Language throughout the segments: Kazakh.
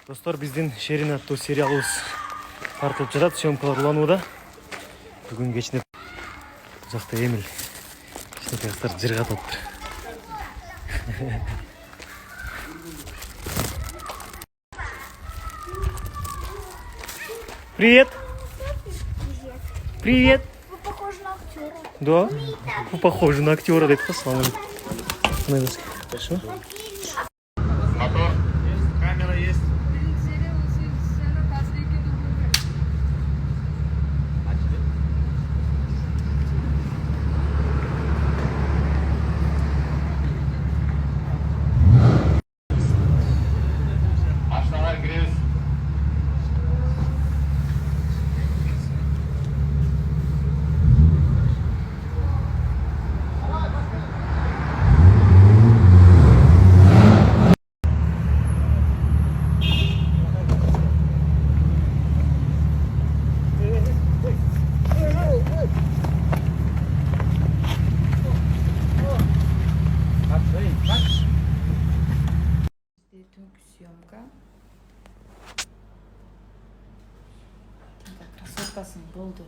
Достор, биздин Шерин аттуу сериалыбыз тартылып жатат, съемкалар уланууда. Бүгүн кечинеп жакта Эмил кичинекей кыздар жыргап атыптыр. Привет! Привет! Вы похожи на актера. Да? Вы похожи на актера, да, это слава. Хорошо? Мотор. Камера есть. Аштаға кіресіз. Түнкү съемка. Красоткасын болды.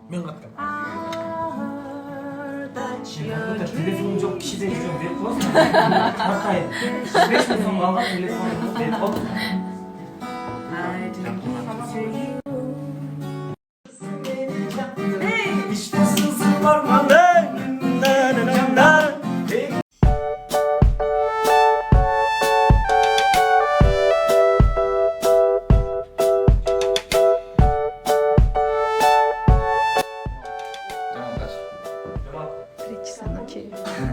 Мен қаттым. Телефоным жоқ, кішіден жүрген деп қойсын. Қақайын. 5 мың сом қалған телефоным деп қойсын. İşte sızım ormanlarında. Три часа ночи.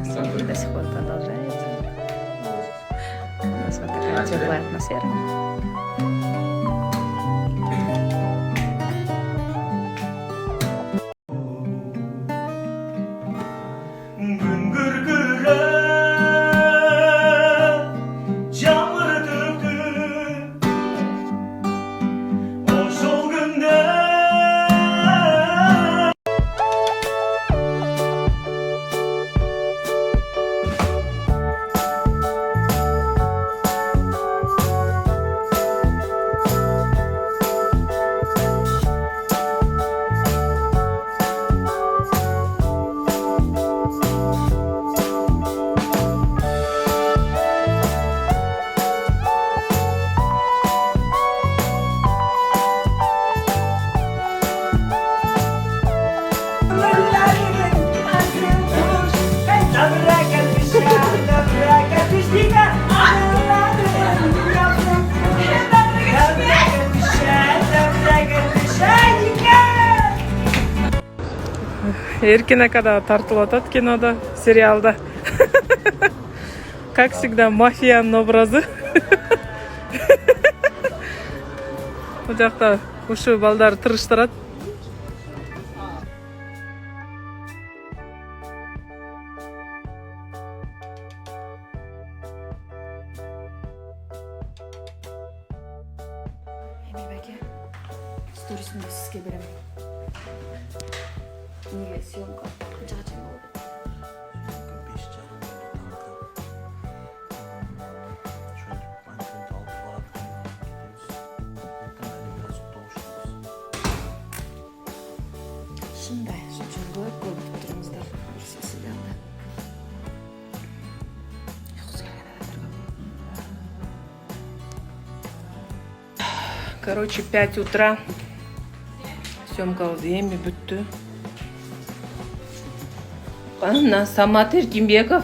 Съемки до сих пор продолжаются. У нас вот такая теплая атмосфера. Gün gırgıra camları döktü. O şol günde. Эркин акада тартылып атат кинода, сериалда. Как всегда, мафияның образы. Бұл жақта ушу балдар тырыштырат. Эмил бәке, сторисімді сізге беремін. Неге съемка қаншаға чейін болады? 5 Шындай, шыншын көріп отырыңыздар. Көрсе сериалда. Короче, 5 утра. Съемкабыз эми бүттү. Ана Самат Эркинбеков.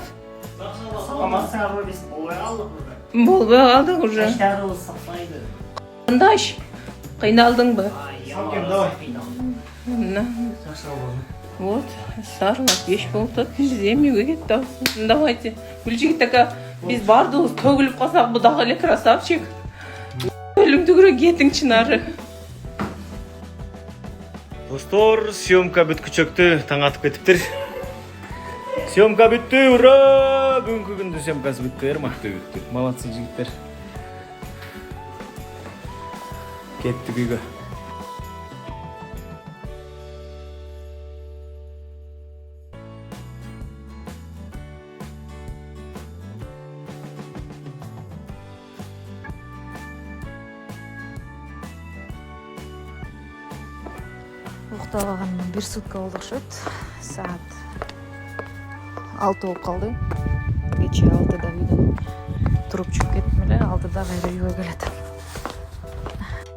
Болбой калдың уже. Кандай? Кыйналдыңбы? Вот, сарылап еш болуп атат. Биз эмиге кетти. Давайте. Гүлжигит ака, биз бардыгыбыз төгүлүп калсак, бу дагы эле красавчик. Өлүңдүгүрө кетиң чынары. Достор, съемка бүткүчөктү, таң атып кетиптир. Съемка бүттү, ура! Бүгүнкү күндүн съемкасы бүттү, эрмактуу бүттү. Молодцы жигиттер. Кеттик үйгө. уктабаганына 1 сутка болду окшойт. Саат 6 болуп калды. Кечээ 6да үйдөн туруп чыгып кеттим эле, 6да кайра үйгө келатам.